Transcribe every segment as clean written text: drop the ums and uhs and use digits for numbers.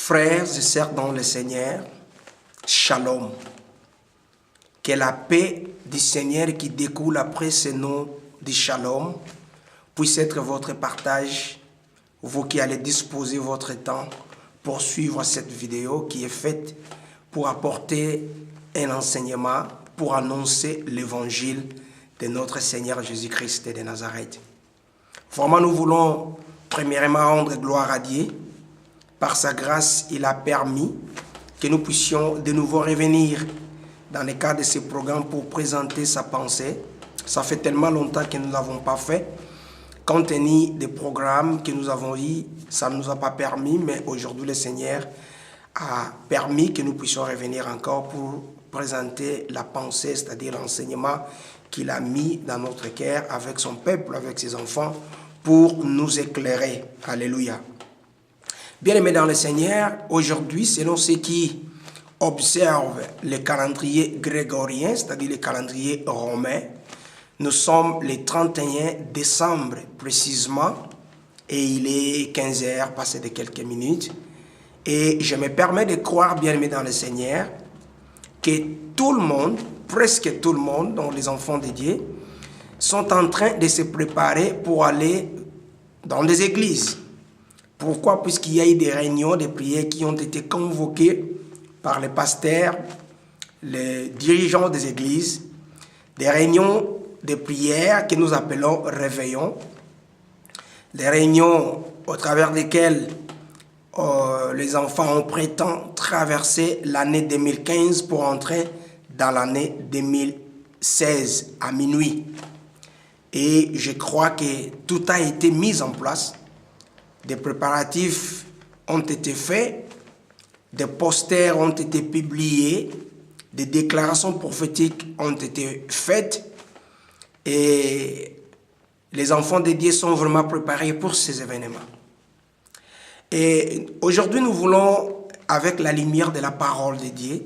Frères et sœurs dans le Seigneur, Shalom. Que la paix du Seigneur qui découle après ce nom de Shalom puisse être votre partage, vous qui allez disposer votre temps pour suivre cette vidéo qui est faite pour apporter un enseignement, pour annoncer l'évangile de notre Seigneur Jésus-Christ de Nazareth. Vraiment, nous voulons premièrement rendre gloire à Dieu. Par sa grâce, il a permis que nous puissions de nouveau revenir dans le cadre de ce programme pour présenter sa pensée. Ça fait tellement longtemps que nous ne l'avons pas fait. Compte tenu des programmes que nous avons eus, ça ne nous a pas permis, mais aujourd'hui le Seigneur a permis que nous puissions revenir encore pour présenter la pensée, c'est-à-dire l'enseignement qu'il a mis dans notre cœur avec son peuple, avec ses enfants, pour nous éclairer. Alléluia. Bien-aimés dans le Seigneur, aujourd'hui, selon ceux qui observent le calendrier grégorien, c'est-à-dire le calendrier romain, nous sommes le 31 décembre précisément, et il est 15 heures, passé de quelques minutes. Et je me permets de croire, bien-aimés dans le Seigneur, que tout le monde, presque tout le monde, dont les enfants de Dieu, sont en train de se préparer pour aller dans des églises. Pourquoi? Puisqu'il y a eu des réunions, des prières qui ont été convoquées par les pasteurs, les dirigeants des églises, des réunions de prières que nous appelons réveillons, des réunions au travers desquelles les enfants ont prétendu traverser l'année 2015 pour entrer dans l'année 2016 à minuit. Et je crois que tout a été mis en place. Des préparatifs ont été faits, des posters ont été publiés, des déclarations prophétiques ont été faites et les enfants de Dieu sont vraiment préparés pour ces événements. Et aujourd'hui, nous voulons, avec la lumière de la parole de Dieu,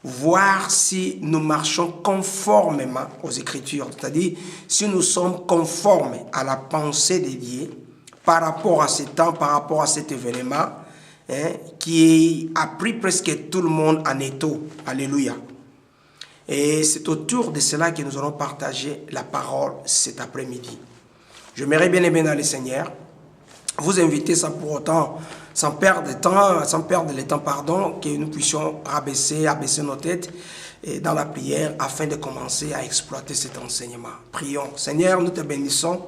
voir si nous marchons conformément aux Écritures, c'est-à-dire si nous sommes conformes à la pensée de Dieu par rapport à ce temps, par rapport à cet événement qui a pris presque tout le monde en étau. Alléluia. Et c'est autour de cela que nous allons partager la parole cet après-midi. J'aimerais bien aimer dans le Seigneur vous inviter sans pour autant, sans perdre le temps, que nous puissions abaisser nos têtes dans la prière afin de commencer à exploiter cet enseignement. Prions. Seigneur, nous te bénissons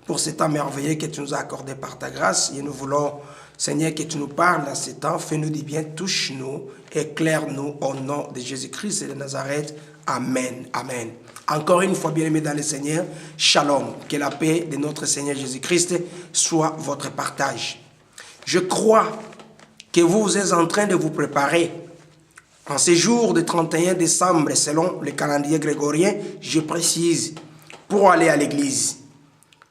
pour ce temps merveilleux que tu nous as accordé par ta grâce et nous voulons, Seigneur, que tu nous parles dans ce temps. Fais-nous du bien, touche-nous, éclaire-nous au nom de Jésus-Christ et de Nazareth. Amen. Amen. Encore une fois, bien-aimés dans le Seigneur, Shalom. Que la paix de notre Seigneur Jésus-Christ soit votre partage. Je crois que vous êtes en train de vous préparer en ce jour de 31 décembre, selon le calendrier grégorien, je précise, pour aller à l'église.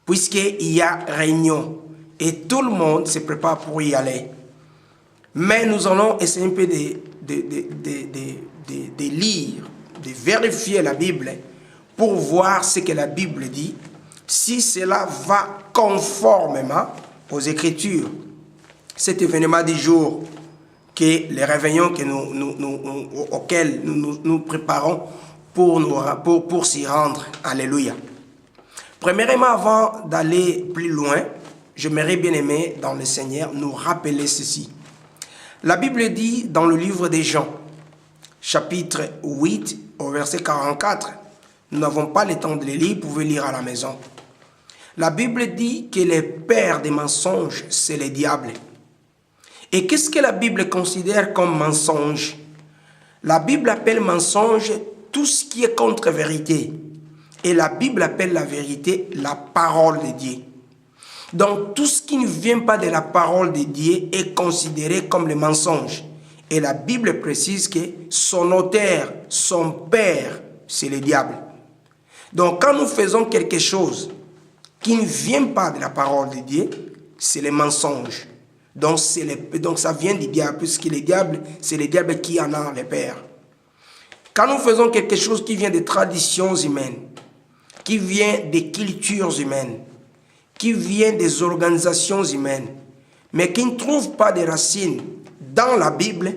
Puisqu'il y a réunion et tout le monde se prépare pour y aller. Mais nous allons essayer un peu de lire, de vérifier la Bible pour voir ce que la Bible dit, si cela va conformément aux Écritures. Cet événement du jour, que les réveillons auxquels nous préparons pour s'y rendre. Alléluia. Premièrement, avant d'aller plus loin, j'aimerais bien aimer dans le Seigneur nous rappeler ceci. La Bible dit dans le livre des Jean, chapitre 8, au verset 44, nous n'avons pas le temps de le lire, vous pouvez lire à la maison. La Bible dit que le père des mensonges, c'est le diable. Et qu'est-ce que la Bible considère comme mensonge? La Bible appelle mensonge tout ce qui est contre-vérité. Et la Bible appelle la vérité la parole de Dieu. Donc tout ce qui ne vient pas de la parole de Dieu est considéré comme le mensonge. Et la Bible précise que son auteur, son père, c'est le diable. Donc quand nous faisons quelque chose qui ne vient pas de la parole de Dieu, c'est le mensonge. Donc ça vient du diable, puisque le diable, c'est le diable qui en a le père. Quand nous faisons quelque chose qui vient des traditions humaines, qui vient des cultures humaines, qui vient des organisations humaines, mais qui ne trouve pas de racines dans la Bible,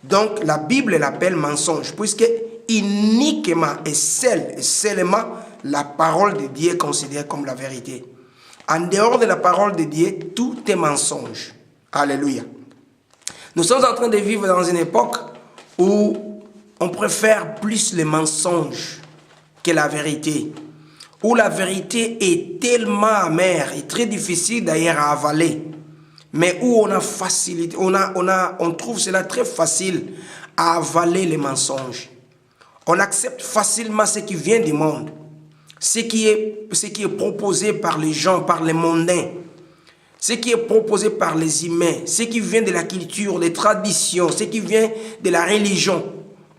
donc la Bible l'appelle mensonge, puisque uniquement et seulement la parole de Dieu est considérée comme la vérité. En dehors de la parole de Dieu, tout est mensonge. Alléluia. Nous sommes en train de vivre dans une époque où on préfère plus les mensonges que la vérité. Où la vérité est tellement amère et très difficile d'ailleurs à avaler. Mais où on a facilité, on trouve cela très facile à avaler les mensonges. On accepte facilement ce qui vient du monde. Ce qui est proposé par les gens, par les mondains. Ce qui est proposé par les humains. Ce qui vient de la culture, des traditions. Ce qui vient de la religion.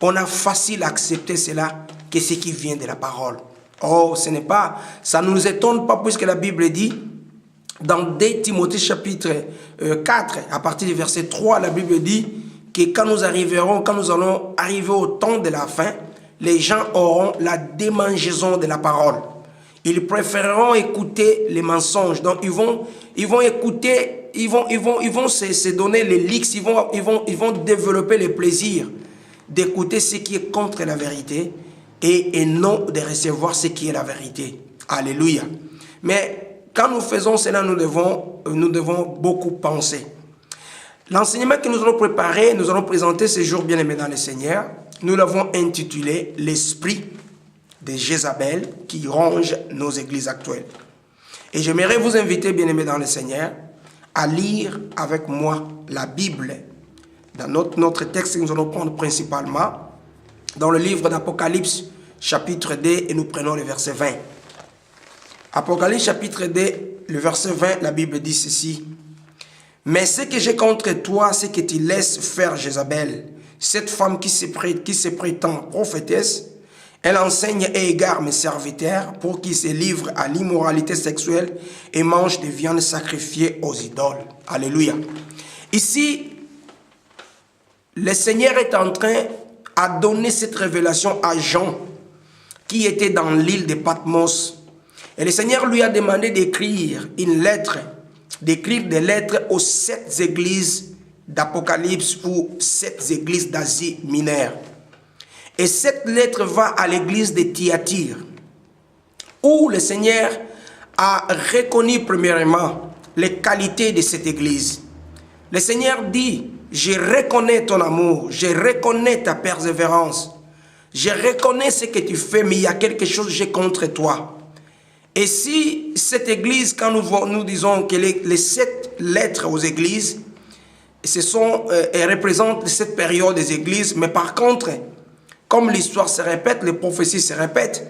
On a facile à accepter cela que ce qui vient de la parole. Oh, ce n'est pas, ça ne nous étonne pas puisque la Bible dit, dans 2 Timothée chapitre 4, à partir du verset 3, la Bible dit que quand nous allons arriver au temps de la fin, les gens auront la démangeaison de la parole. Ils préféreront écouter les mensonges. Donc ils vont écouter, ils vont se donner les leaks, ils vont développer le plaisir d'écouter ce qui est contre la vérité et non de recevoir ce qui est la vérité. Alléluia. Mais quand nous faisons cela, nous devons beaucoup penser. L'enseignement que nous allons préparer, nous allons présenter ce jour, bien-aimés dans le Seigneur, nous l'avons intitulé « L'esprit de Jézabel qui ronge nos églises actuelles ». Et j'aimerais vous inviter, bien-aimés dans le Seigneur, à lire avec moi la Bible dans notre texte que nous allons prendre principalement dans le livre d'Apocalypse, chapitre 2, et nous prenons le verset 20. Apocalypse, chapitre 2, le verset 20, la Bible dit ceci. « Mais ce que j'ai contre toi, c'est que tu laisses faire Jézabel, cette femme qui se prétend prophétesse. Elle enseigne et égare mes serviteurs pour qu'ils se livrent à l'immoralité sexuelle et mangent des viandes sacrifiées aux idoles. » Alléluia. Ici, le Seigneur est en train de donner cette révélation à Jean, qui était dans l'île de Patmos. Et le Seigneur lui a demandé d'écrire une lettre, d'écrire des lettres aux 7 églises d'Apocalypse ou 7 églises d'Asie mineure. Et cette lettre va à l'église de Thyatire, où le Seigneur a reconnu premièrement les qualités de cette église. Le Seigneur dit, je reconnais ton amour, je reconnais ta persévérance, je reconnais ce que tu fais, mais il y a quelque chose que j'ai contre toi. Et si cette église, quand nous disons que les 7 lettres aux églises, elles représentent cette période des églises, mais par contre, comme l'histoire se répète, les prophéties se répètent,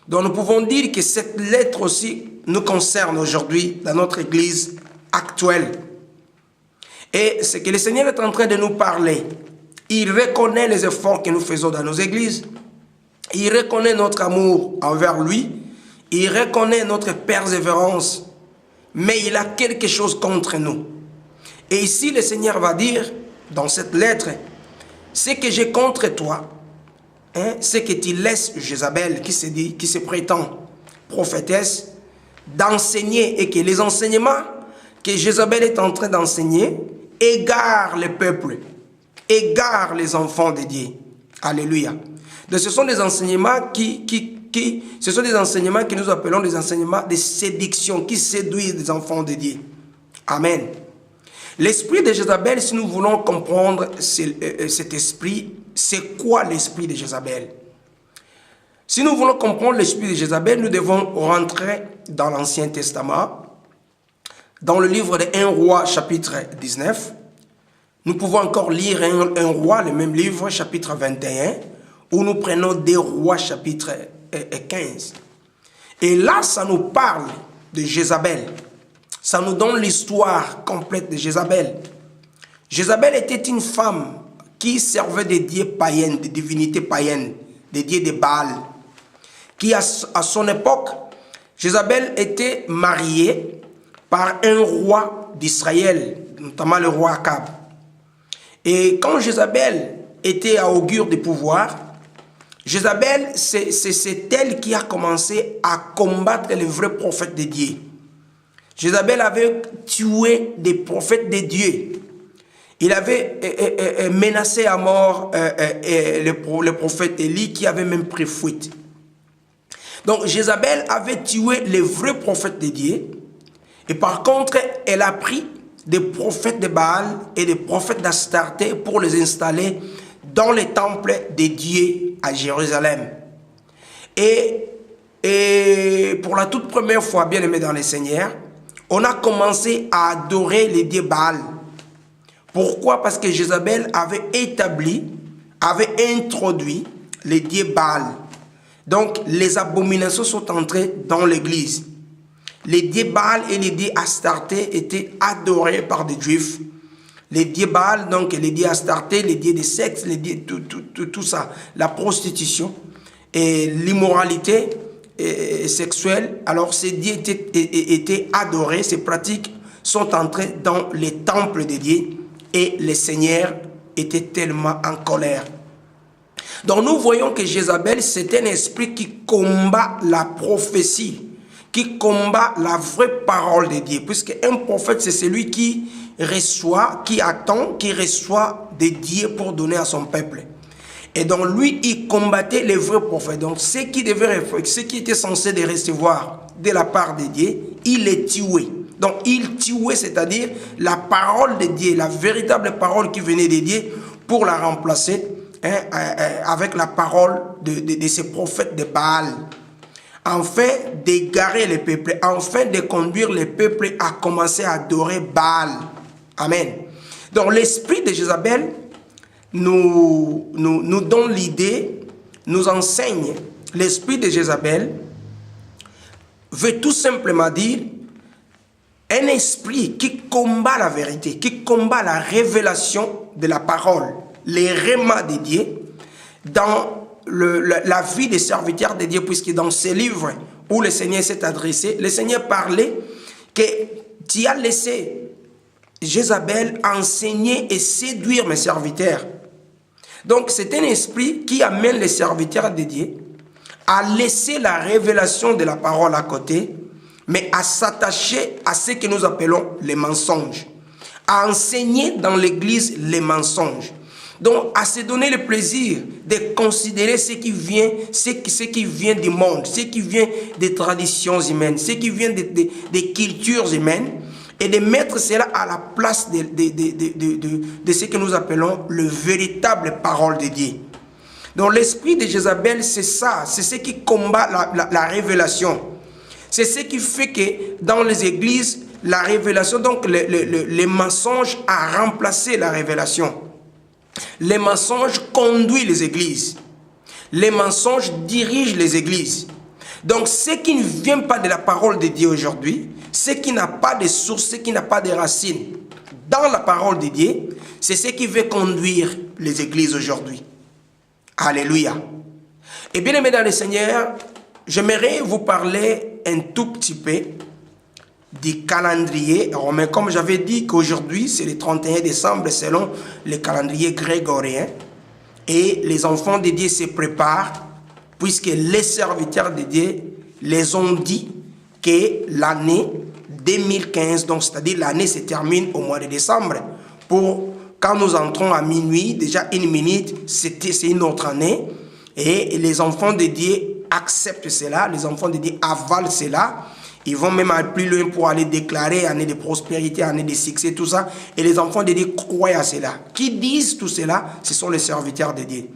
donc nous pouvons dire que cette lettre aussi nous concerne aujourd'hui dans notre église actuelle. Et ce que le Seigneur est en train de nous parler, il reconnaît les efforts que nous faisons dans nos églises, il reconnaît notre amour envers lui, il reconnaît notre persévérance, mais il a quelque chose contre nous. Et ici, le Seigneur va dire, dans cette lettre, ce que j'ai contre toi, c'est que tu laisses Jézabel, qui se prétend prophétesse, d'enseigner, et que les enseignements que Jézabel est en train d'enseigner égarent le peuple, égarent les enfants de Dieu. Alléluia. Donc ce sont des enseignements ce sont des enseignements que nous appelons des enseignements de séduction, qui séduisent les enfants de Dieu. Amen. L'esprit de Jézabel, si nous voulons comprendre cet esprit, c'est quoi l'esprit de Jézabel? Si nous voulons comprendre l'esprit de Jézabel, nous devons rentrer dans l'Ancien Testament, dans le livre de 1 Roi, chapitre 19. Nous pouvons encore lire 1 Roi, le même livre, chapitre 21, où nous prenons 2 Rois, chapitre 15. Et là, ça nous parle de Jézabel. Ça nous donne l'histoire complète de Jézabel. Jézabel était une femme qui servait des dieux païens, des divinités païennes, des dieux de Baal. Qui à son époque, Jézabel était mariée par un roi d'Israël, notamment le roi Akab. Et quand Jézabel était à augure du pouvoir, Jézabel, c'est elle qui a commencé à combattre les vrais prophètes de Dieu. Jézabel avait tué des prophètes de Dieu. Il avait menacé à mort le prophète Élie qui avait même pris fuite. Donc Jézabel avait tué les vrais prophètes de Dieu. Et par contre, elle a pris des prophètes de Baal et des prophètes d'Astarté pour les installer dans les temples des dieux à Jérusalem. Et pour la toute première fois, bien aimé dans les Seigneurs, on a commencé à adorer les dieux Baal. Pourquoi? Parce que Jézabel avait introduit les dieux Baal. Donc, les abominations sont entrées dans l'église. Les dieux Baal et les dieux Astarté étaient adorés par des Juifs. Les dieux Baal, donc les dieux Astarté, les dieux des sexes, les dieux, tout ça, la prostitution et l'immoralité sexuelle. Alors, ces dieux étaient adorés, ces pratiques sont entrées dans les temples des dieux et les seigneurs étaient tellement en colère. Donc, nous voyons que Jézabel, c'est un esprit qui combat la prophétie, qui combat la vraie parole de Dieu. Puisque un prophète, c'est celui qui reçoit, qui attend, qui reçoit de Dieu pour donner à son peuple. Et donc lui, il combattait les vrais prophètes. Donc ceux qui étaient censés les recevoir de la part de Dieu, il les tuait. Donc il tuait, c'est-à-dire la parole de Dieu, la véritable parole qui venait de Dieu, pour la remplacer avec la parole de ces prophètes de Baal. Afin d'égarer les peuples, afin de conduire les peuples à commencer à adorer Baal. Amen. Donc l'esprit de Jézabel nous donne l'idée, nous enseigne. L'esprit de Jézabel veut tout simplement dire un esprit qui combat la vérité, qui combat la révélation de la parole, les rémas de Dieu dans la vie des serviteurs de Dieu, puisque dans ces livres où le Seigneur s'est adressé, le Seigneur parlait que tu as laissé Jézabel enseigner et séduire mes serviteurs. Donc c'est un esprit qui amène les serviteurs de Dieu à laisser la révélation de la parole à côté, mais à s'attacher à ce que nous appelons les mensonges, à enseigner dans l'église les mensonges. Donc, à se donner le plaisir de considérer ce qui vient du monde, ce qui vient des traditions humaines, ce qui vient des cultures humaines, et de mettre cela à la place de ce que nous appelons le véritable parole de Dieu. Donc, l'esprit de Jézabel, c'est ça, c'est ce qui combat la révélation. C'est ce qui fait que dans les églises, la révélation, donc les mensonges a remplacé la révélation. Les mensonges conduisent les églises. Les mensonges dirigent les églises. Donc, ce qui ne vient pas de la parole de Dieu aujourd'hui, ce qui n'a pas de source, ce qui n'a pas de racines dans la parole de Dieu, c'est ce qui veut conduire les églises aujourd'hui. Alléluia. Et bien aimés dans le Seigneur, j'aimerais vous parler un tout petit peu du calendrier romain. Comme j'avais dit qu'aujourd'hui, c'est le 31 décembre selon le calendrier grégorien. Et les enfants de Dieu se préparent puisque les serviteurs de Dieu les ont dit que l'année 2015, donc c'est-à-dire l'année se termine au mois de décembre. Pour quand nous entrons à minuit, déjà une minute, c'est une autre année. Et les enfants de Dieu acceptent cela, les enfants de Dieu avalent cela. Ils vont même aller plus loin pour aller déclarer année de prospérité, année de succès, tout ça. Et les enfants de Dieu croient à cela. Qui disent tout cela, ce sont les serviteurs de Dieu.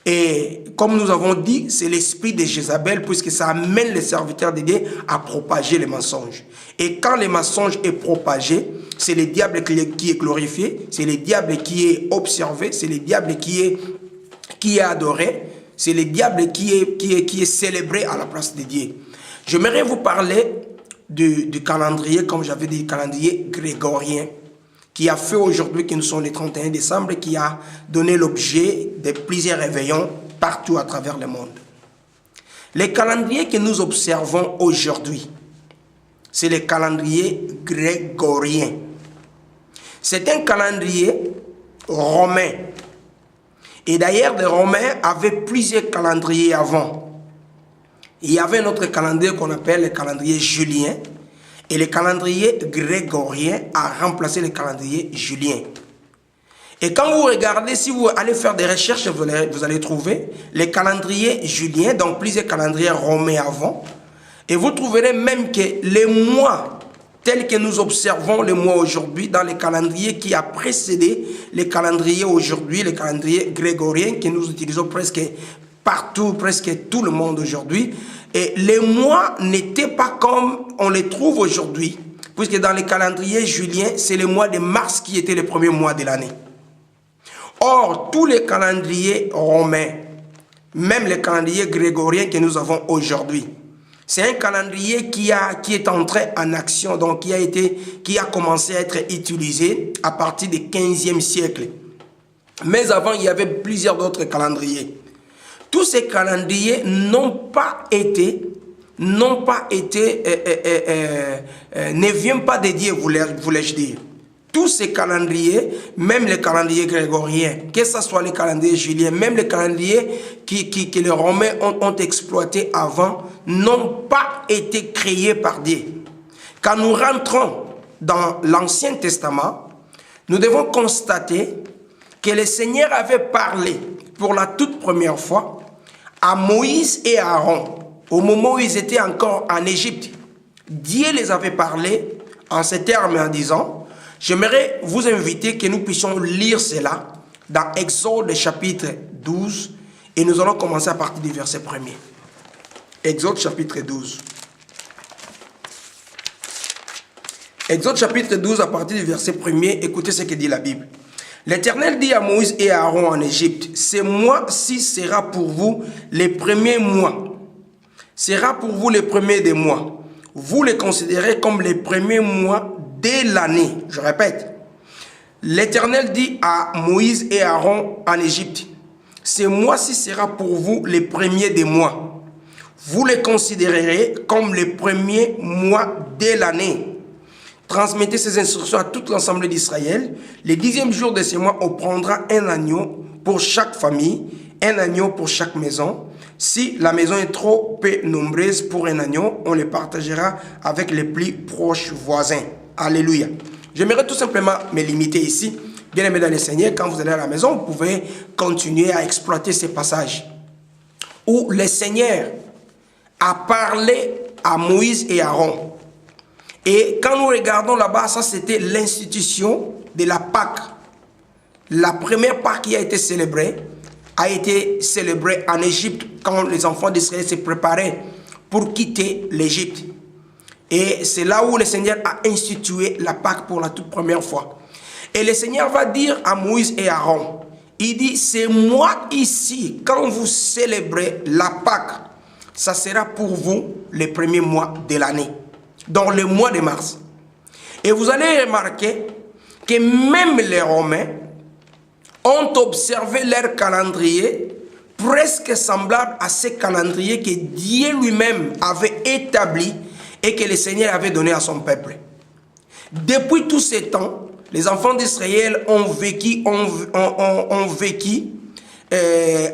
Et comme nous avons dit, c'est l'esprit de Jézabel, puisque ça amène les serviteurs de Dieu à propager les mensonges. Et quand les mensonges est propagé, c'est le diable qui est glorifié, c'est le diable qui est observé, c'est le diable qui est adoré, c'est le diable qui est célébré à la place de Dieu. J'aimerais vous parler du calendrier, comme j'avais dit, calendrier grégorien, qui a fait aujourd'hui, que nous sommes le 31 décembre, qui a donné l'objet de plusieurs réveillons partout à travers le monde. Le calendrier que nous observons aujourd'hui, c'est le calendrier grégorien. C'est un calendrier romain. Et d'ailleurs, les Romains avaient plusieurs calendriers avant. Il y avait notre calendrier qu'on appelle le calendrier julien. Et le calendrier grégorien a remplacé le calendrier julien. Et quand vous regardez, si vous allez faire des recherches, vous allez trouver les calendriers juliens, donc plusieurs calendriers romains avant. Et vous trouverez même que les mois tels que nous observons les mois aujourd'hui dans les calendriers qui a précédé les calendriers aujourd'hui, les calendriers grégoriens que nous utilisons presque partout, presque tout le monde aujourd'hui. Et les mois n'étaient pas comme on les trouve aujourd'hui, puisque dans les calendriers juliens, c'est le mois de mars qui était le premier mois de l'année. Or, tous les calendriers romains, même les calendriers grégoriens que nous avons aujourd'hui, c'est un calendrier qui est entré en action, donc qui a commencé à être utilisé à partir du 15e siècle. Mais avant, il y avait plusieurs autres calendriers. Tous ces calendriers ne viennent pas de Dieu, voulais-je dire. Tous ces calendriers, même les calendriers grégoriens, que ce soit les calendriers juliens, même les calendriers que les Romains ont exploités avant, n'ont pas été créés par Dieu. Quand nous rentrons dans l'Ancien Testament, nous devons constater que le Seigneur avait parlé pour la toute première fois à Moïse et à Aaron, au moment où ils étaient encore en Égypte. Dieu les avait parlé en ces termes en disant: j'aimerais vous inviter que nous puissions lire cela dans Exode chapitre 12 et nous allons commencer à partir du verset 1er. Exode chapitre 12. Exode chapitre 12 à partir du verset 1er, écoutez ce que dit la Bible. L'Éternel dit à Moïse et à Aaron en Égypte: ce mois-ci sera pour vous les premiers mois. Sera pour vous les premiers des mois. Vous les considérez comme les premiers mois de l'année. Je répète. L'Éternel dit à Moïse et à Aaron en Égypte: ce mois-ci sera pour vous les premiers des mois. Vous les considérerez comme les premiers mois de l'année. Transmettez ces instructions à toute l'ensemble d'Israël. Le 10e jour de ce mois, on prendra un agneau pour chaque famille, un agneau pour chaque maison. Si la maison est trop peu nombreuse pour un agneau, on le partagera avec les plus proches voisins. Alléluia. J'aimerais tout simplement me limiter ici. Bien aimé dans le Seigneur, quand vous allez à la maison, vous pouvez continuer à exploiter ces passages où le Seigneur a parlé à Moïse et Aaron. Et quand nous regardons là-bas, ça c'était l'institution de la Pâque. La première Pâque qui a été célébrée en Égypte quand les enfants d'Israël se préparaient pour quitter l'Égypte. Et c'est là où le Seigneur a institué la Pâque pour la toute première fois. Et le Seigneur va dire à Moïse et Aaron, il dit: c'est moi ici, quand vous célébrez la Pâque, ça sera pour vous les premiers mois de l'année, dans le mois de mars. Et vous allez remarquer que même les Romains ont observé leur calendrier presque semblable à ce calendrier que Dieu lui-même avait établi et que le Seigneur avait donné à son peuple. Depuis tous ces temps, les enfants d'Israël ont vécu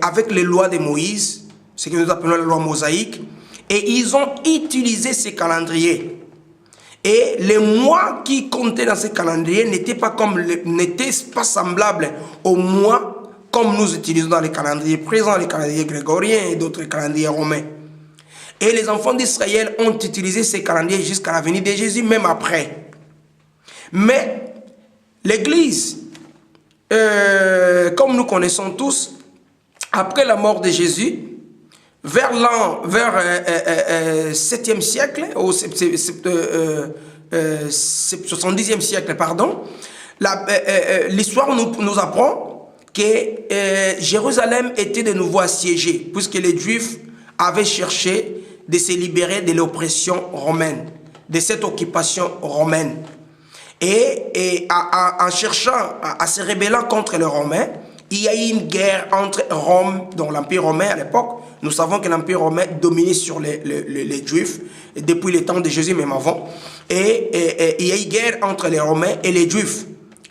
avec les lois de Moïse, ce que nous appelons la loi mosaïque, et ils ont utilisé ces calendriers. Et les mois qui comptaient dans ces calendriers n'étaient pas semblables aux mois comme nous utilisons dans les calendriers présents, les calendriers grégoriens et d'autres calendriers romains. Et les enfants d'Israël ont utilisé ces calendriers jusqu'à la venue de Jésus, même après. Mais l'Église, comme nous connaissons tous, après la mort de Jésus, vers 7e siècle, au 70e siècle, pardon, l'histoire nous apprend que Jérusalem était de nouveau assiégée, puisque les Juifs avaient cherché de se libérer de l'oppression romaine, de cette occupation romaine. Et en cherchant, à se rebellant contre les Romains, il y a eu une guerre entre Rome, donc l'Empire romain à l'époque. Nous savons que l'Empire romain dominait sur les Juifs, depuis le temps de Jésus, même avant. Et il y a eu une guerre entre les Romains et les Juifs.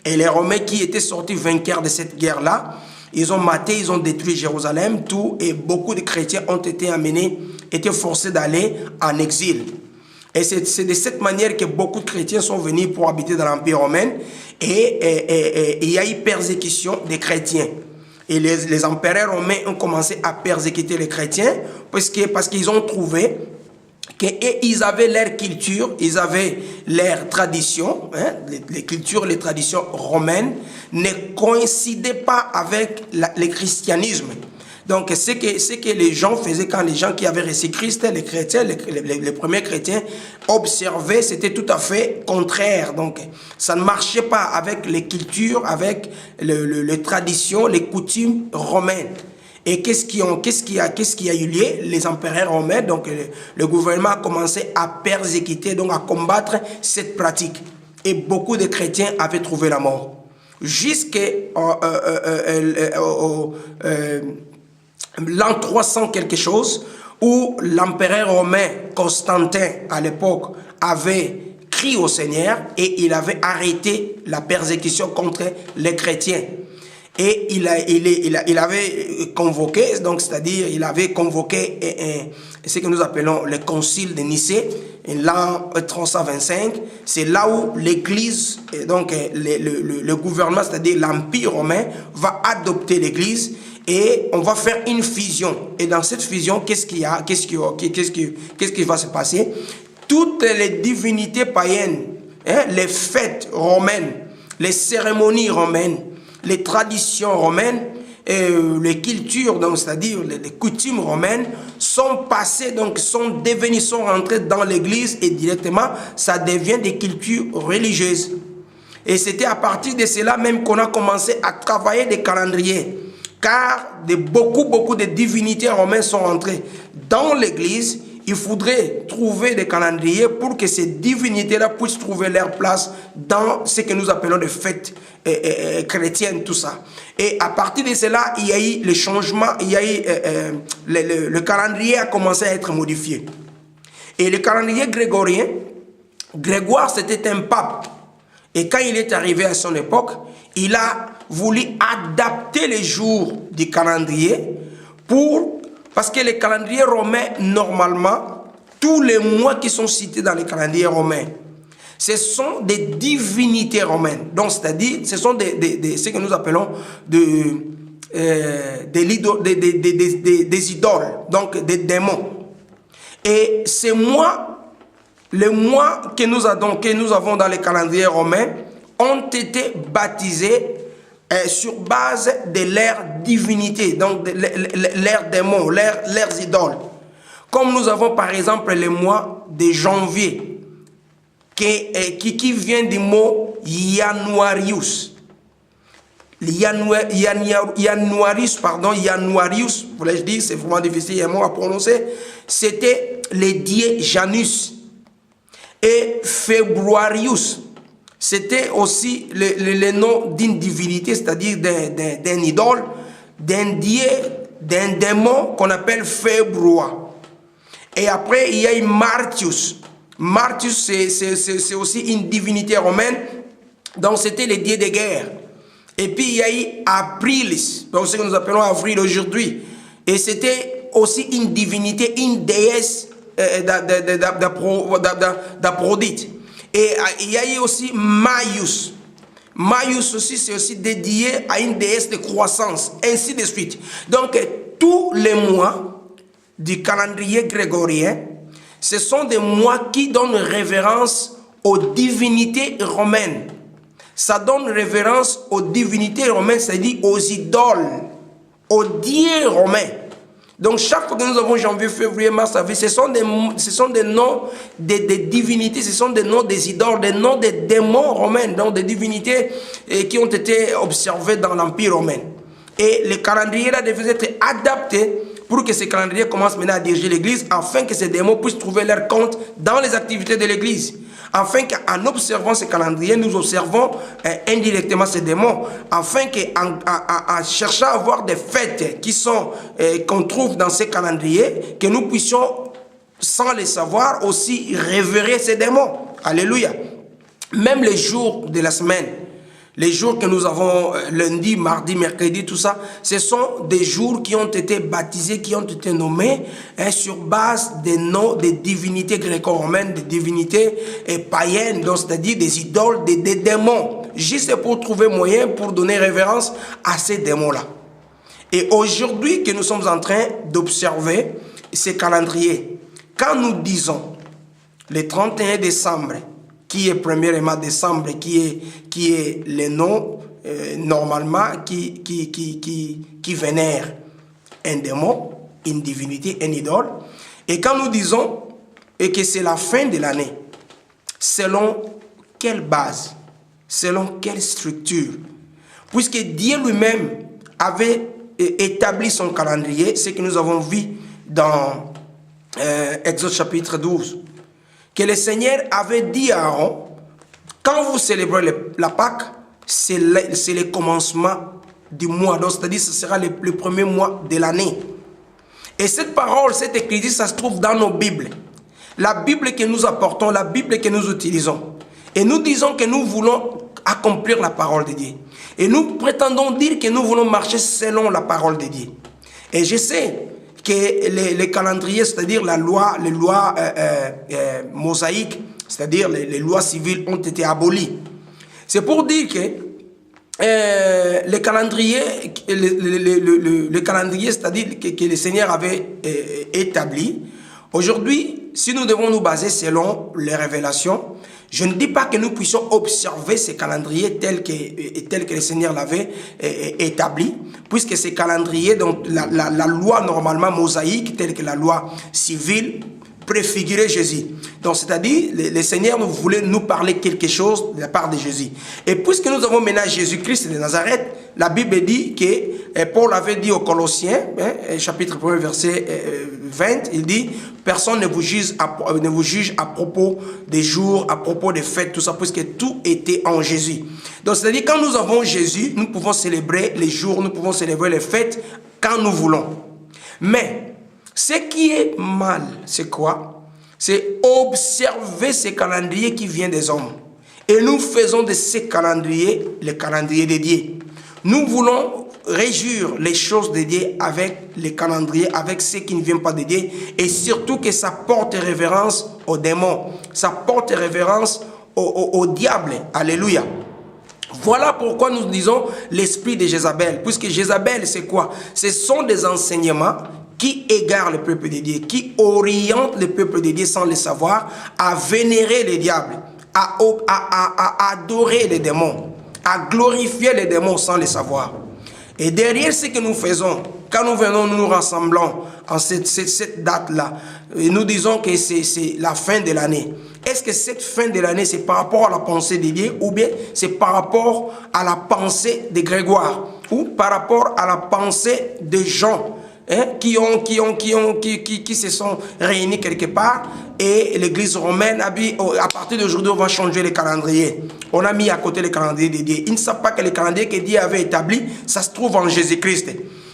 Et les Romains qui étaient sortis vainqueurs de cette guerre-là, ils ont maté, ils ont détruit Jérusalem, tout, et beaucoup de chrétiens ont été amenés, étaient forcés d'aller en exil. Et c'est de cette manière que beaucoup de chrétiens sont venus pour habiter dans l'Empire romain. Et il y a eu persécution des chrétiens. Et les empereurs romains ont commencé à persécuter les chrétiens parce qu'ils ont trouvé qu'ils avaient leur culture, ils avaient leur tradition, hein, les cultures, les traditions romaines ne coïncidaient pas avec le christianisme. Donc, ce que les gens faisaient quand les gens qui avaient reçu Christ, les chrétiens, les premiers chrétiens, observaient, c'était tout à fait contraire. Donc, ça ne marchait pas avec les cultures, avec les traditions, les coutumes romaines. Et qu'est-ce qui a eu lieu? Les empereurs romains, donc le gouvernement a commencé à persécuter, donc à combattre cette pratique. Et beaucoup de chrétiens avaient trouvé la mort. Jusqu'à l'an 300 quelque chose, où l'empereur romain Constantin, à l'époque, avait crié au Seigneur et il avait arrêté la persécution contre les chrétiens. Et il avait convoqué, donc c'est-à-dire il avait convoqué ce que nous appelons le concile de Nicée, l'an 325. C'est là où l'Église, donc le gouvernement, c'est-à-dire l'Empire romain, va adopter l'Église et on va faire une fusion. Et dans cette fusion, qu'est-ce qui va se passer? Toutes les divinités païennes, hein, les fêtes romaines, les cérémonies romaines, les traditions romaines, les cultures, donc c'est-à-dire les coutumes romaines, sont passées, donc sont rentrées dans l'église et directement, ça devient des cultures religieuses. Et c'était à partir de cela même qu'on a commencé à travailler des calendriers, car beaucoup de divinités romaines sont rentrées dans l'église. Il faudrait trouver des calendriers pour que ces divinités-là puissent trouver leur place dans ce que nous appelons des fêtes chrétiennes, tout ça. Et à partir de cela, il y a eu le changement, le calendrier a commencé à être modifié. Et le calendrier grégorien, Grégoire, c'était un pape. Et quand il est arrivé à son époque, il a voulu adapter les jours du calendrier parce que les calendriers romains, normalement, tous les mois qui sont cités dans les calendriers romains, ce sont des divinités romaines. Donc, c'est-à-dire, ce sont ce que nous appelons des idoles, donc des démons. Et ces mois, les mois que nous avons dans les calendriers romains, ont été baptisés sur base de leur divinité, donc de leurs démons, leurs idoles. Comme nous avons par exemple le mois de janvier, qui vient du mot Januarius. Januarius, voulais-je dire, c'est vraiment difficile un mot à prononcer. C'était le dieu Janus. Et Februarius, c'était aussi le nom d'une divinité, c'est-à-dire d'un idole, d'un dieu, d'un démon qu'on appelle Febrois. Et après, il y a eu Martius. Martius, c'est aussi une divinité romaine, donc c'était le dieu de guerre. Et puis, il y a eu Aprilis, donc ce que nous appelons Avril aujourd'hui. Et c'était aussi une divinité, une déesse d'Aphrodite. Et il y a eu aussi Maius. Maius aussi, c'est aussi dédié à une déesse de croissance, ainsi de suite. Donc, tous les mois du calendrier grégorien, ce sont des mois qui donnent révérence aux divinités romaines. Ça donne révérence aux divinités romaines, c'est-à-dire aux idoles, aux dieux romains. Donc, chaque fois que nous avons janvier, février, mars, avril, ce sont des noms des divinités, ce sont des noms des idoles, des noms des démons romains, donc des divinités qui ont été observées dans l'Empire romain. Et les calendriers là devaient être adaptés pour que ces calendriers commencent maintenant à diriger l'Église, afin que ces démons puissent trouver leur compte dans les activités de l'Église. Afin qu'en observant ces calendriers, nous observons indirectement ces démons, afin qu'en cherchant à avoir des fêtes qu'on trouve dans ces calendriers, que nous puissions, sans les savoir, aussi révérer ces démons. Alléluia. Même les jours de la semaine, Les jours que nous avons lundi, mardi, mercredi, tout ça, ce sont des jours qui ont été baptisés, qui ont été nommés sur base des noms des divinités gréco-romaines, des divinités païennes, donc c'est-à-dire des idoles, des démons, juste pour trouver moyen pour donner révérence à ces démons-là. Et aujourd'hui que nous sommes en train d'observer ces calendriers, quand nous disons le 31 décembre, qui est premièrement décembre, qui est le nom normalement qui vénère un démon, une divinité, une idole. Et quand nous disons que c'est la fin de l'année, selon quelle base, selon quelle structure, puisque Dieu lui-même avait établi son calendrier, ce que nous avons vu dans Exode chapitre 12, que le Seigneur avait dit à Aaron, quand vous célébrez la Pâque, c'est le commencement du mois, donc c'est-à-dire ce sera le premier mois de l'année. Et cette parole, cette écriture, ça se trouve dans nos Bibles. La Bible que nous apportons, la Bible que nous utilisons. Et nous disons que nous voulons accomplir la parole de Dieu. Et nous prétendons dire que nous voulons marcher selon la parole de Dieu. Et je sais que les calendriers, c'est-à-dire les lois mosaïques, c'est-à-dire les lois civiles ont été abolies. C'est pour dire que le calendrier, c'est-à-dire que le Seigneur avait établi, aujourd'hui, si nous devons nous baser selon les révélations, je ne dis pas que nous puissions observer ces calendriers tels que le Seigneur l'avait établi, puisque ces calendriers, donc la loi normalement mosaïque, telle que la loi civile, préfigurait Jésus. Donc, c'est-à-dire, le Seigneur voulait nous parler quelque chose de la part de Jésus. Et puisque nous avons maintenant Jésus-Christ de Nazareth, la Bible dit que Paul avait dit aux Colossiens, chapitre 1, verset 20, il dit, personne ne vous juge à propos des jours, à propos des fêtes, tout ça, puisque tout était en Jésus. Donc, c'est-à-dire, quand nous avons Jésus, nous pouvons célébrer les jours, nous pouvons célébrer les fêtes quand nous voulons. Mais, ce qui est mal, c'est quoi? C'est observer ces calendriers qui viennent des hommes. Et nous faisons de ces calendriers les calendriers de Dieu. Nous voulons réjouir les choses de Dieu avec les calendriers, avec ceux qui ne viennent pas de Dieu. Et surtout que ça porte révérence aux démons. Ça porte révérence au diable. Alléluia. Voilà pourquoi nous disons l'esprit de Jézabel. Puisque Jézabel, c'est quoi? Ce sont des enseignements qui égarent le peuple de Dieu, qui orientent le peuple de Dieu sans le savoir, à vénérer les diables, à adorer les démons, à glorifier les démons sans le savoir. Et derrière ce que nous faisons, quand nous venons, nous nous rassemblons en cette date-là, et nous disons que c'est la fin de l'année. Est-ce que cette fin de l'année, c'est par rapport à la pensée de Dieu, ou bien c'est par rapport à la pensée de Grégoire, ou par rapport à la pensée de Jean, qui se sont réunis quelque part, et l'église romaine a dit, à partir d'aujourd'hui, on va changer les calendriers. On a mis à côté les calendriers de Dieu. Ils ne savent pas que les calendriers que Dieu avait établis, ça se trouve en Jésus-Christ.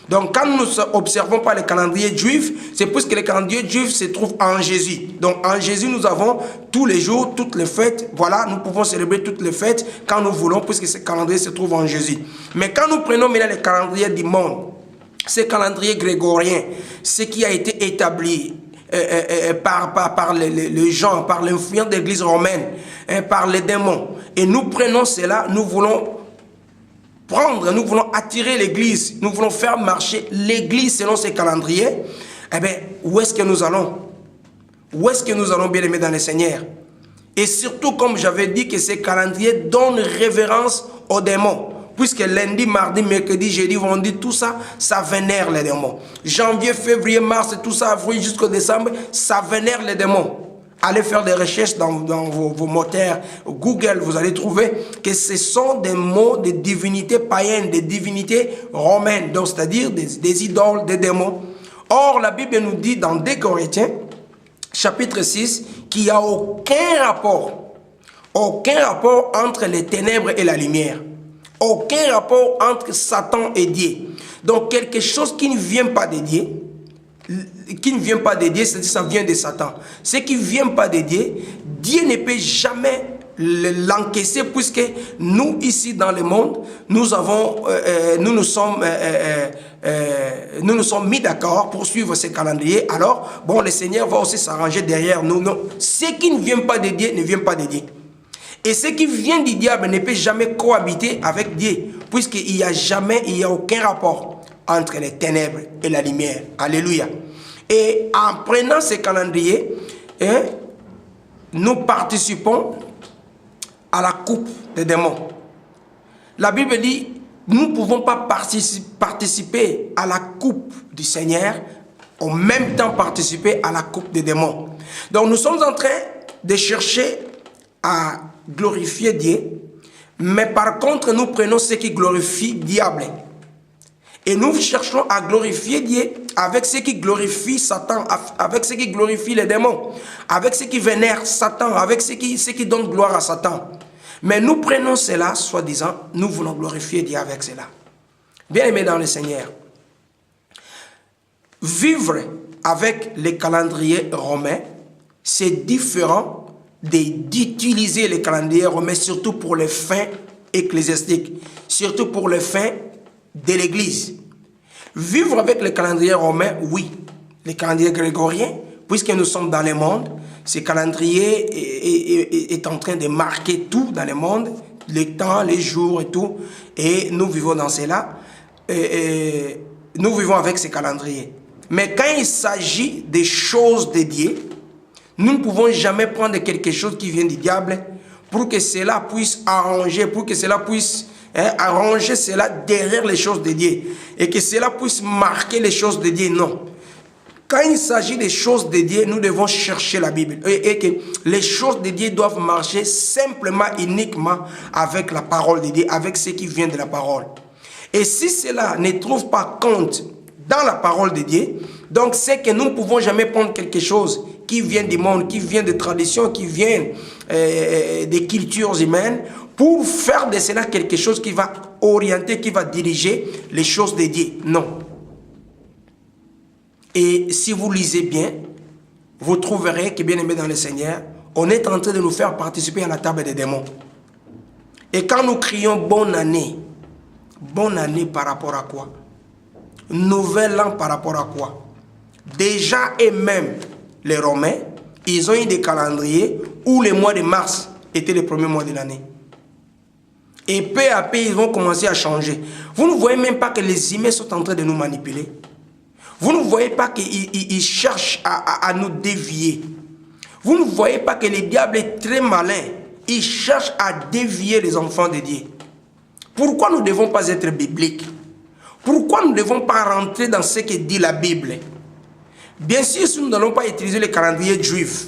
Donc, quand nous n'observons pas les calendriers juifs, c'est parce que les calendriers juifs se trouvent en Jésus. Donc, en Jésus, nous avons tous les jours, toutes les fêtes. Voilà, nous pouvons célébrer toutes les fêtes quand nous voulons, puisque ces calendriers se trouvent en Jésus. Mais quand nous prenons maintenant les calendriers du monde, ces calendriers grégoriens, ce qui a été établi par les gens, par l'influence de l'église romaine, par les démons, et nous prenons cela, nous voulons attirer l'église, nous voulons faire marcher l'église selon ces calendriers, eh bien, où est-ce que nous allons? Où est-ce que nous allons, bien aimés dans le Seigneur? Et surtout, comme j'avais dit, que ces calendriers donnent révérence aux démons. Puisque lundi, mardi, mercredi, jeudi, vendredi, tout ça, ça vénère les démons. Janvier, février, mars, tout ça, avril jusqu'au décembre, ça vénère les démons. Allez faire des recherches dans vos moteurs Google, vous allez trouver que ce sont des mots de divinités païennes, des divinités romaines, donc c'est-à-dire des idoles, des démons. Or, la Bible nous dit dans 2 Corinthiens, chapitre 6, qu'il n'y a aucun rapport entre les ténèbres et la lumière. Aucun rapport entre Satan et Dieu. Donc, quelque chose qui ne vient pas de Dieu, c'est-à-dire ça vient de Satan. Ce qui ne vient pas de Dieu, Dieu ne peut jamais l'encaisser, puisque nous, ici dans le monde, nous nous sommes mis d'accord pour suivre ce calendrier. Alors, bon, le Seigneur va aussi s'arranger derrière nous. Non, ce qui ne vient pas de Dieu ne vient pas de Dieu. Et ce qui vient du diable ne peut jamais cohabiter avec Dieu, puisqu'il n'y a aucun rapport entre les ténèbres et la lumière. Alléluia. Et en prenant ce calendrier, nous participons à la coupe des démons. La Bible dit, nous ne pouvons pas participer à la coupe du Seigneur, en même temps participer à la coupe des démons. Donc nous sommes en train de chercher à glorifier Dieu, mais par contre nous prenons ce qui glorifie le diable. Et nous cherchons à glorifier Dieu avec ce qui glorifie Satan, avec ce qui glorifie les démons, avec ce qui vénère Satan, avec ce qui donne gloire à Satan. Mais nous prenons cela, soi-disant, nous voulons glorifier Dieu avec cela. Bien-aimés dans le Seigneur, vivre avec les calendriers romains, c'est différent d'utiliser les calendriers romains, surtout pour les fins ecclésiastiques, surtout pour les fins de l'Église. Vivre avec le calendrier romain, oui. Le calendrier grégorien, puisque nous sommes dans le monde, ce calendrier est en train de marquer tout dans le monde, les temps, les jours et tout. Et nous vivons dans cela. Nous vivons avec ce calendrier. Mais quand il s'agit des choses de Dieu, nous ne pouvons jamais prendre quelque chose qui vient du diable pour que cela puisse arranger, pour que cela puisse arranger cela derrière les choses de Dieu et que cela puisse marquer les choses de Dieu. Non. Quand il s'agit des choses de Dieu, nous devons chercher la Bible et que les choses de Dieu doivent marcher simplement, uniquement avec la parole de Dieu, avec ce qui vient de la parole. Et si cela ne trouve pas compte dans la parole de Dieu, donc c'est que nous ne pouvons jamais prendre quelque chose qui vient du monde, qui vient des traditions, qui vient des cultures humaines, pour faire de cela quelque chose qui va orienter, qui va diriger les choses de Dieu. Non. Et si vous lisez bien, vous trouverez que, bien aimé dans le Seigneur, on est en train de nous faire participer à la table des démons. Et quand nous crions bonne année par rapport à quoi? Nouvel an par rapport à quoi? Déjà et même les Romains, ils ont eu des calendriers où le mois de mars était le premier mois de l'année. Et peu à peu, ils vont commencer à changer. Vous ne voyez même pas que les humains sont en train de nous manipuler. Vous ne voyez pas qu'ils cherchent à nous dévier. Vous ne voyez pas que le diable est très malin. Il cherche à dévier les enfants de Dieu. Pourquoi nous ne devons pas être bibliques? Pourquoi nous ne devons pas rentrer dans ce que dit la Bible? Bien sûr, si nous n'allons pas utiliser le calendrier juif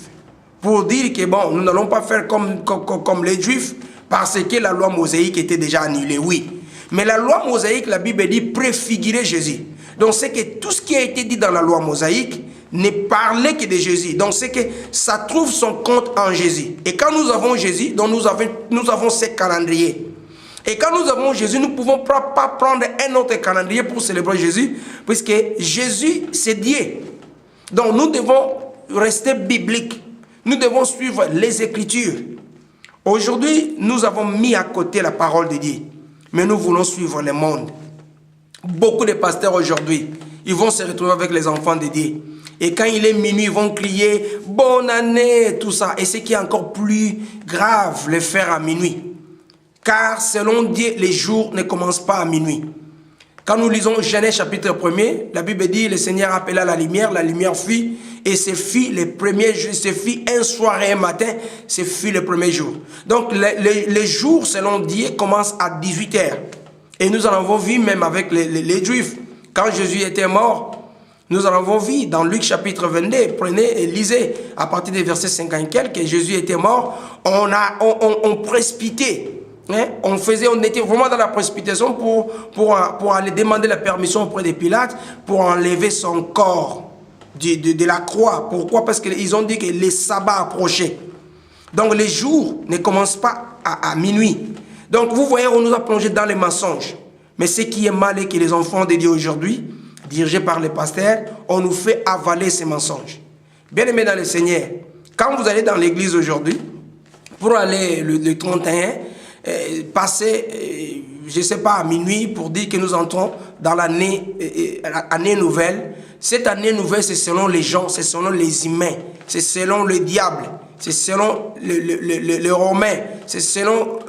pour dire que bon, nous n'allons pas faire comme les juifs parce que la loi mosaïque était déjà annulée, oui. Mais la loi mosaïque, la Bible dit préfigurer Jésus. Donc c'est que tout ce qui a été dit dans la loi mosaïque ne parlait que de Jésus. Donc c'est que ça trouve son compte en Jésus. Et quand nous avons Jésus, donc nous avons ce calendrier. Et quand nous avons Jésus, nous ne pouvons pas prendre un autre calendrier pour célébrer Jésus, puisque Jésus, c'est Dieu. Donc nous devons rester bibliques. Nous devons suivre les Écritures. Aujourd'hui, nous avons mis à côté la parole de Dieu. Mais nous voulons suivre le monde. Beaucoup de pasteurs aujourd'hui, ils vont se retrouver avec les enfants de Dieu. Et quand il est minuit, ils vont crier « Bonne année !» tout ça. Et ce qui est encore plus grave, le faire à minuit. Car selon Dieu, les jours ne commencent pas à minuit. Quand nous lisons Genèse chapitre 1er, la Bible dit « Le Seigneur appela la lumière fut, et ce fut le premier jour, ce fut un soir et un matin, ce fut le premier jour. » Donc les jours, selon Dieu, commencent à 18h. Et nous en avons vu même avec les Juifs. Quand Jésus était mort, nous en avons vu dans Luc chapitre 22, prenez et lisez à partir des versets 50 que Jésus était mort, on précipitait. Hein? On était vraiment dans la précipitation pour aller demander la permission auprès de Pilate pour enlever son corps de la croix. Pourquoi? Parce qu'ils ont dit que les sabbats approchaient. Donc les jours ne commencent pas à minuit. Donc vous voyez, on nous a plongé dans les mensonges. Mais ce qui est mal est que les enfants de Dieu aujourd'hui, dirigés par les pasteurs, on nous fait avaler ces mensonges. Bien aimés dans le Seigneur, quand vous allez dans l'église aujourd'hui, pour aller le 31, passer, je ne sais pas, à minuit pour dire que nous entrons dans l'année nouvelle. Cette année nouvelle, c'est selon les gens, c'est selon les humains, c'est selon le diable, c'est selon le romain, c'est selon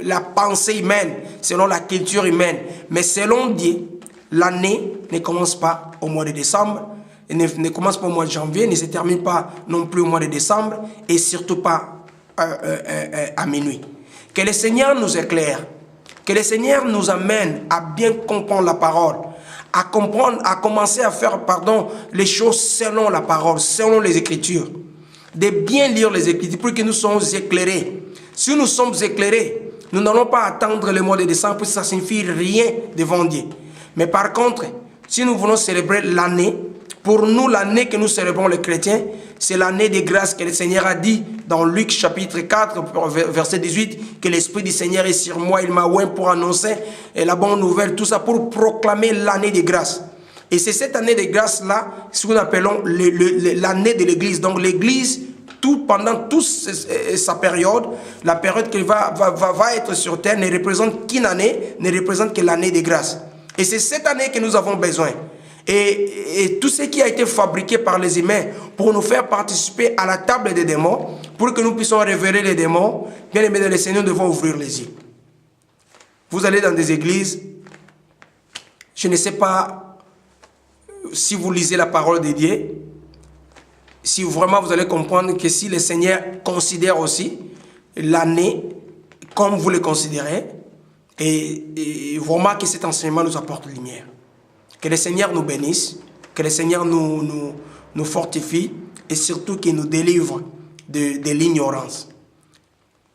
la pensée humaine, selon la culture humaine. Mais selon Dieu, l'année ne commence pas au mois de décembre, ne commence pas au mois de janvier, ne se termine pas non plus au mois de décembre et surtout pas à minuit. Que le Seigneur nous éclaire, que le Seigneur nous amène à bien comprendre la parole, à comprendre, à commencer à faire, les choses selon la parole, selon les Écritures, de bien lire les Écritures pour que nous soyons éclairés. Si nous sommes éclairés, nous n'allons pas attendre le mois de décembre, parce que ça ne signifie rien devant Dieu. Mais par contre, si nous voulons célébrer l'année, pour nous, l'année que nous célébrons les chrétiens, c'est l'année de grâce que le Seigneur a dit dans Luc chapitre 4, verset 18, que l'Esprit du Seigneur est sur moi, il m'a oint pour annoncer la bonne nouvelle, tout ça pour proclamer l'année de grâce. Et c'est cette année de grâce-là, ce que nous appelons l'année de l'Église. Donc l'Église, pendant toute sa période, la période qu'elle va être sur terre ne représente qu'une année, ne représente que l'année de grâce. Et c'est cette année que nous avons besoin. Et tout ce qui a été fabriqué par les humains pour nous faire participer à la table des démons, pour que nous puissions révéler les démons, bien aimés dans le Seigneur, nous devons ouvrir les yeux. Vous allez dans des églises, je ne sais pas si vous lisez la parole de Dieu, si vraiment vous allez comprendre que si le Seigneur considère aussi l'année comme vous le considérez, et vraiment que cet enseignement nous apporte lumière. Que le Seigneur nous bénisse, que le Seigneur nous fortifie et surtout qu'il nous délivre de l'ignorance.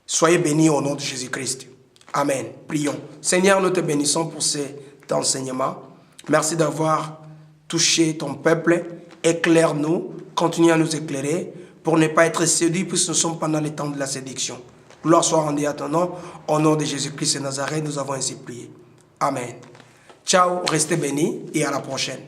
Soyez bénis au nom de Jésus-Christ. Amen. Prions. Seigneur, nous te bénissons pour cet enseignement. Merci d'avoir touché ton peuple. Éclaire-nous, continue à nous éclairer pour ne pas être séduits puisque nous sommes pendant le temps de la séduction. Gloire soit rendue à ton nom. Au nom de Jésus-Christ de Nazareth, nous avons ainsi prié. Amen. Ciao, restez bénis et à la prochaine.